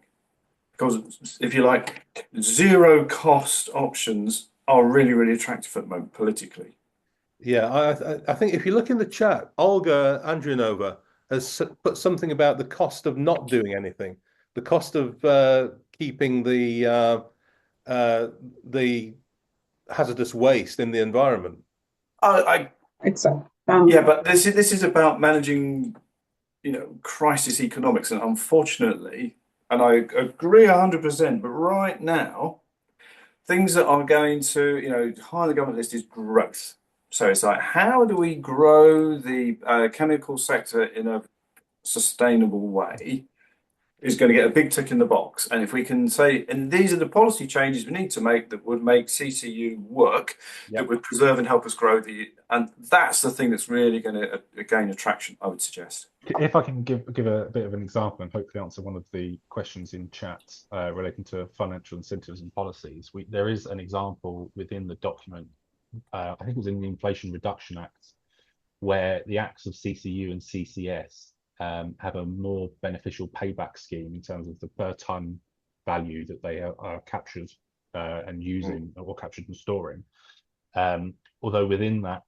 Because if you like, zero cost options are really, really attractive at the moment politically. Yeah, I think if you look in the chat, Olga Andrianova has put something about the cost of not doing anything, the cost of keeping the hazardous waste in the environment. Exactly. Yeah, but this is about managing, crisis economics, and unfortunately, and I agree 100%, but right now, things that are going to, high on the government list is growth. So it's like, how do we grow the chemical sector in a sustainable way is going to get a big tick in the box. And if we can say, and these are the policy changes we need to make that would make CCU work, that would preserve and help us grow and that's the thing that's really going to gain attraction, I would suggest. If I can give a bit of an example and hopefully answer one of the questions in chat relating to financial incentives and policies, there is an example within the document, I think it was in the Inflation Reduction Act, where the acts of CCU and CCS have a more beneficial payback scheme in terms of the per ton value that they are captured and using or captured and storing. Although within that,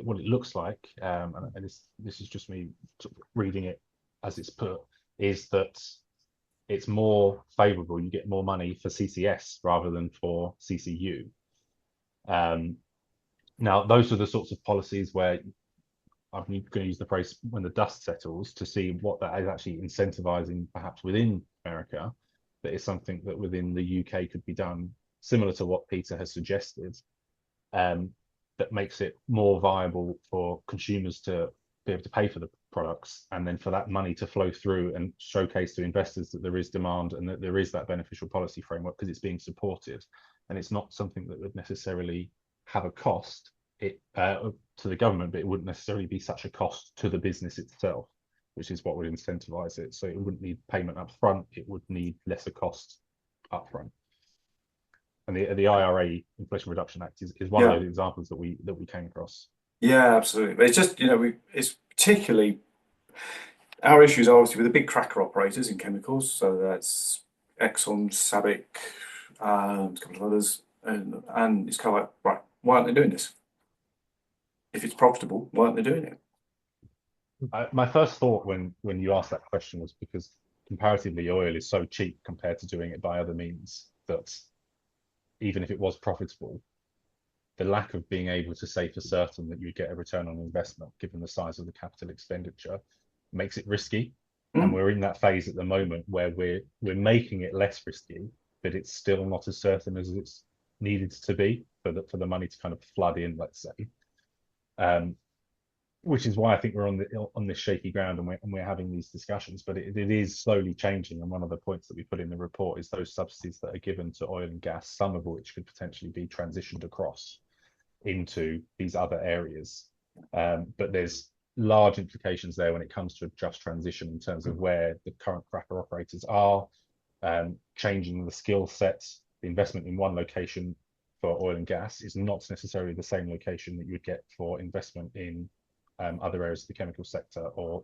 what it looks like, and this is just me reading it as it's put, is that it's more favourable. You get more money for CCS rather than for CCU. Now, those are the sorts of policies where I'm going to use the phrase when the dust settles to see what that is actually incentivizing, perhaps within America, that is something that within the UK could be done, similar to what Peter has suggested, that makes it more viable for consumers to be able to pay for the products, and then for that money to flow through and showcase to investors that there is demand and that there is that beneficial policy framework because it's being supported. And it's not something that would necessarily have a cost to the government, but it wouldn't necessarily be such a cost to the business itself, which is what would incentivize it. So it wouldn't need payment up front, it would need lesser costs up front. And the IRA, Inflation Reduction Act, is one of those examples that we came across. Yeah, absolutely. But it's just, it's particularly our issues are obviously with the big cracker operators in chemicals. So that's Exxon, SABIC, a couple of others, and it's kind of like, right, why aren't they doing this? If it's profitable, why aren't they doing it? My first thought when you asked that question was because comparatively oil is so cheap compared to doing it by other means that even if it was profitable, the lack of being able to say for certain that you get a return on investment, given the size of the capital expenditure, makes it risky. And we're in that phase at the moment where we're making it less risky, but it's still not as certain as it's needed to be for the money to kind of flood in, let's say. Which is why I think we're on this shaky ground and we're having these discussions, but it is slowly changing. And one of the points that we put in the report is those subsidies that are given to oil and gas, some of which could potentially be transitioned across into these other areas. But there's large implications there when it comes to a just transition in terms of where the current cracker operators are, changing the skill sets. The investment in one location for oil and gas is not necessarily the same location that you would get for investment in other areas of the chemical sector or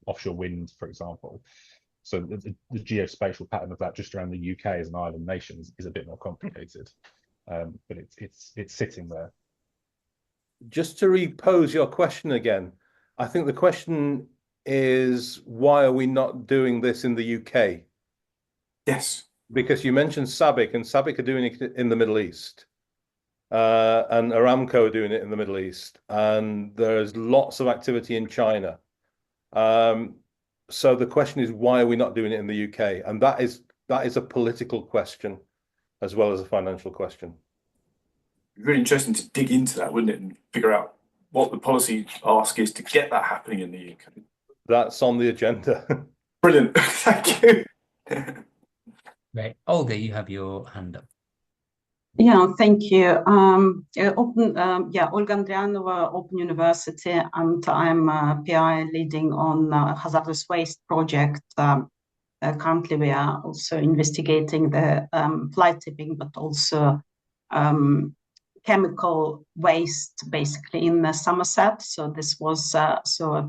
offshore wind, for example. So the geospatial pattern of that just around the UK as an island nation is a bit more complicated, but it's sitting there. Just to repose your question again, I think the question is, why are we not doing this in the UK? Yes. Because you mentioned SABIC, and SABIC are doing it in the Middle East. And Aramco are doing it in the Middle East. And there's lots of activity in China. So the question is, why are we not doing it in the UK? And that is a political question as well as a financial question. Really interesting to dig into that, wouldn't it, and figure out what the policy ask is to get that happening in the UK. That's on the agenda. Brilliant. Thank you. Right. Olga, you have your hand up. Yeah, thank you. Olga Andrianova, Open University, and I'm a PI leading on hazardous waste project. Currently, we are also investigating the flight tipping, but also chemical waste basically in Somerset. So this was a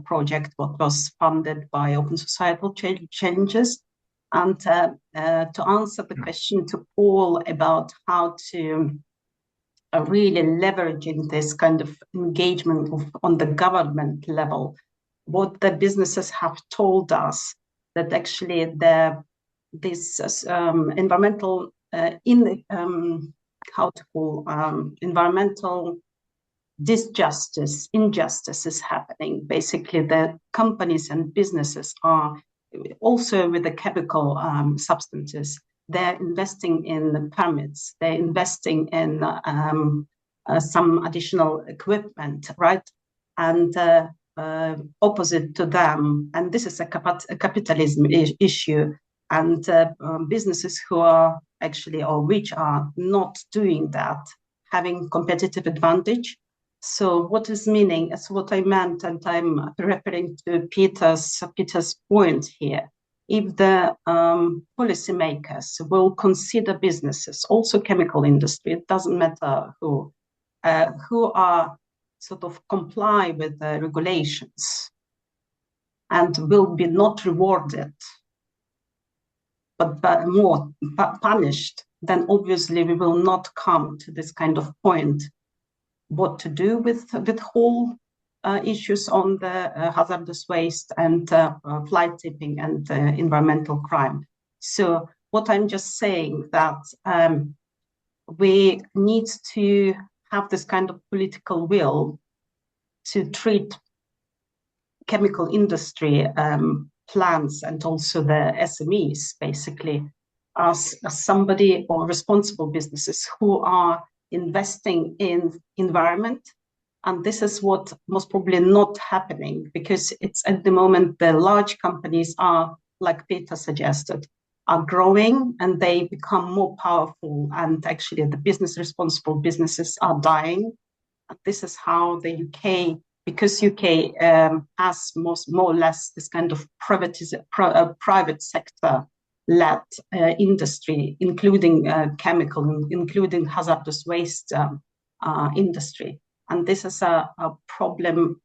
project what was funded by Open Societal Challenges. And to answer the question to Paul about how to really leveraging this kind of engagement on the government level, what the businesses have told us that actually this environmental environmental injustice is happening. Basically, the companies and businesses are also with the chemical substances. They're investing in the permits. They're investing in some additional equipment, right? And opposite to them, and this is a capitalism issue. And businesses who are actually, or which are not doing that, having competitive advantage. So what is meaning, as what I meant, and I'm referring to Peter's point here. If the policymakers will consider businesses, also chemical industry, it doesn't matter who are sort of comply with the regulations and will be not rewarded, but more punished, then obviously we will not come to this kind of point. What to do with whole issues on the hazardous waste and fly tipping and environmental crime. So what I'm just saying that we need to have this kind of political will to treat chemical industry plants and also the SMEs basically as somebody or responsible businesses who are investing in environment. And this is what most probably not happening, because it's at the moment the large companies are, like Peter suggested, are growing and they become more powerful, and actually the responsible businesses are dying. And this is how the UK, because UK has more or less this kind of private sector led industry, including chemical, including hazardous waste industry. And this is a problem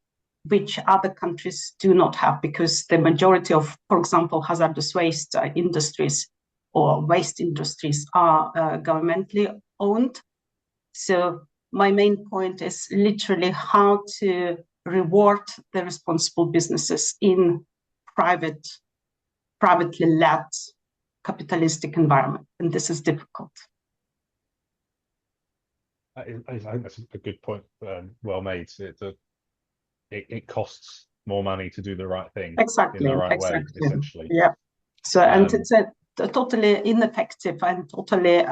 which other countries do not have, because the majority of, for example, hazardous waste industries or waste industries are governmentally owned. So my main point is literally how to reward the responsible businesses in privately led capitalistic environment, and this is difficult. I think that's a good point, well made. It costs more money to do the right thing in the right way, essentially. Yeah. So, and it's a totally ineffective and totally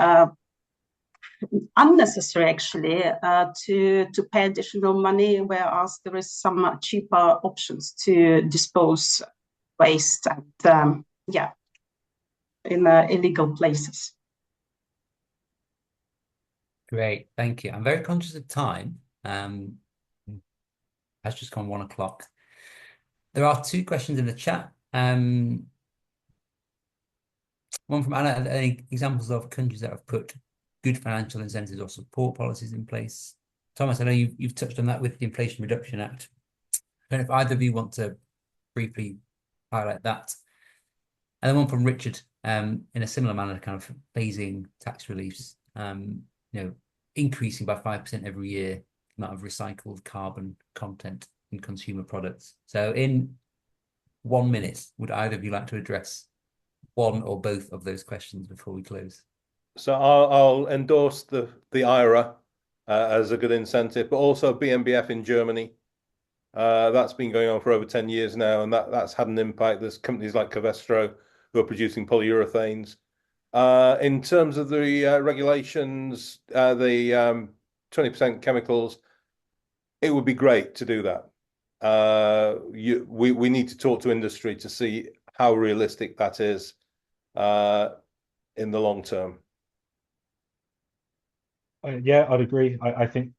unnecessary, actually, to pay additional money, whereas there is some cheaper options to dispose waste and in illegal places. Great, thank you. I'm very conscious of time. Has just gone 1 o'clock. There are 2 questions in the chat. One from Anna: any examples of countries that have put good financial incentives or support policies in place? Thomas, I know you've touched on that with the Inflation Reduction Act. I don't know if either of you want to briefly highlight that. And then one from Richard, in a similar manner, kind of phasing tax reliefs, increasing by 5% every year the amount of recycled carbon content in consumer products. So in 1 minute, would either of you like to address one or both of those questions before we close? So I'll endorse the IRA as a good incentive, but also BMBF in Germany. That's been going on for over 10 years now, and that's had an impact. There's companies like Covestro who are producing polyurethanes. In terms of the regulations, the 20% chemicals, it would be great to do that. We need to talk to industry to see how realistic that is in the long term. Yeah, I'd agree. I think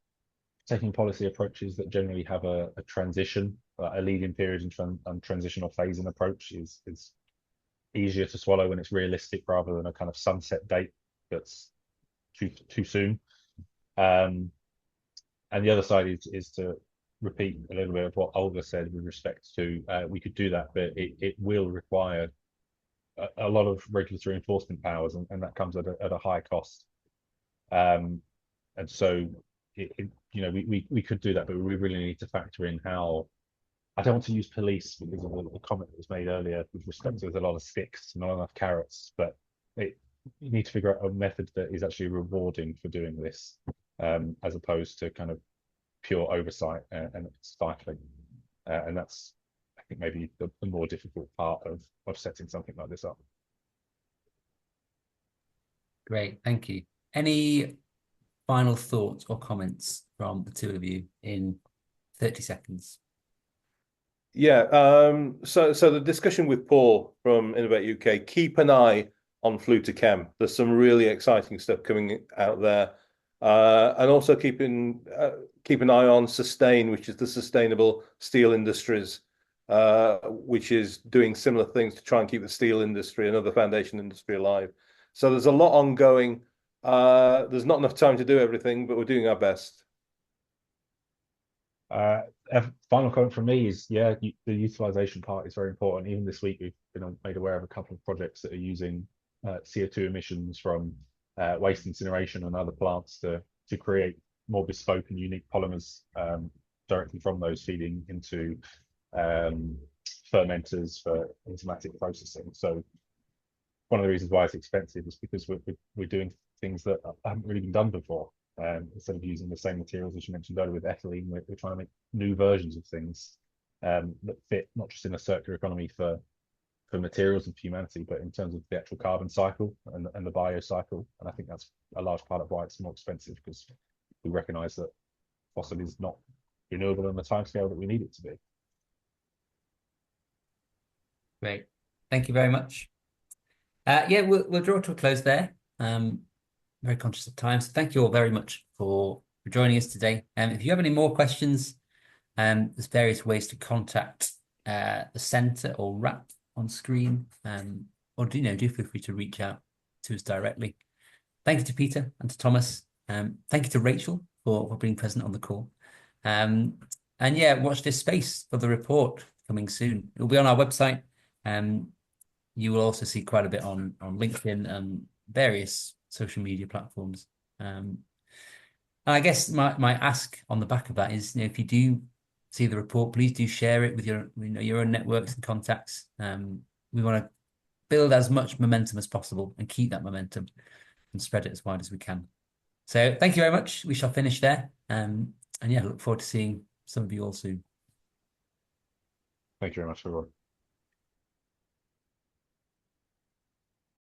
taking policy approaches that generally have a transition, a leading period and transitional phasing approach is easier to swallow when it's realistic, rather than a kind of sunset date that's too soon. And the other side is to repeat a little bit of what Olga said with respect to we could do that, but it will require a lot of regulatory enforcement powers, and that comes at a high cost. And so, you know, we could do that, but we really need to factor in how. I don't want to use police because of the comment that was made earlier with respect to there's a lot of sticks, not enough carrots, but you need to figure out a method that is actually rewarding for doing this, as opposed to kind of pure oversight and stifling. And that's, I think, maybe the more difficult part of setting something like this up. Great, thank you. Any final thoughts or comments from the two of you in 30 seconds? Yeah, so the discussion with Paul from Innovate UK, keep an eye on CircularChem. There's some really exciting stuff coming out there. And also keep an eye on Sustain, which is the sustainable steel industries, which is doing similar things to try and keep the steel industry and other foundation industry alive. So there's a lot ongoing. There's not enough time to do everything, but we're doing our best. Final comment from me is, yeah, the utilization part is very important. Even this week, we've been made aware of a couple of projects that are using CO2 emissions from waste incineration and other plants to create more bespoke and unique polymers directly from those, feeding into fermenters for enzymatic processing. So one of the reasons why it's expensive is because we're doing things that haven't really been done before. Instead of using the same materials as you mentioned earlier with ethylene, we're trying to make new versions of things that fit not just in a circular economy for materials and for humanity, but in terms of the actual carbon cycle and the bio cycle. And I think that's a large part of why it's more expensive, because we recognise that fossil is not renewable on the timescale that we need it to be. Great, thank you very much. Yeah, we'll draw to a close there. Very conscious of time, so thank you all very much for joining us today. If you have any more questions, there's various ways to contact the centre or RAP on screen, or do feel free to reach out to us directly. Thank you to Peter and to Thomas. Thank you to Rachel for being present on the call. And yeah, watch this space for the report coming soon. It'll be on our website. You will also see quite a bit on LinkedIn and various social media platforms. And I guess my ask on the back of that is, if you do see the report, please do share it with your own networks and contacts. We want to build as much momentum as possible and keep that momentum and spread it as wide as we can. So thank you very much. We shall finish there. And yeah, look forward to seeing some of you all soon. Thank you very much, everyone.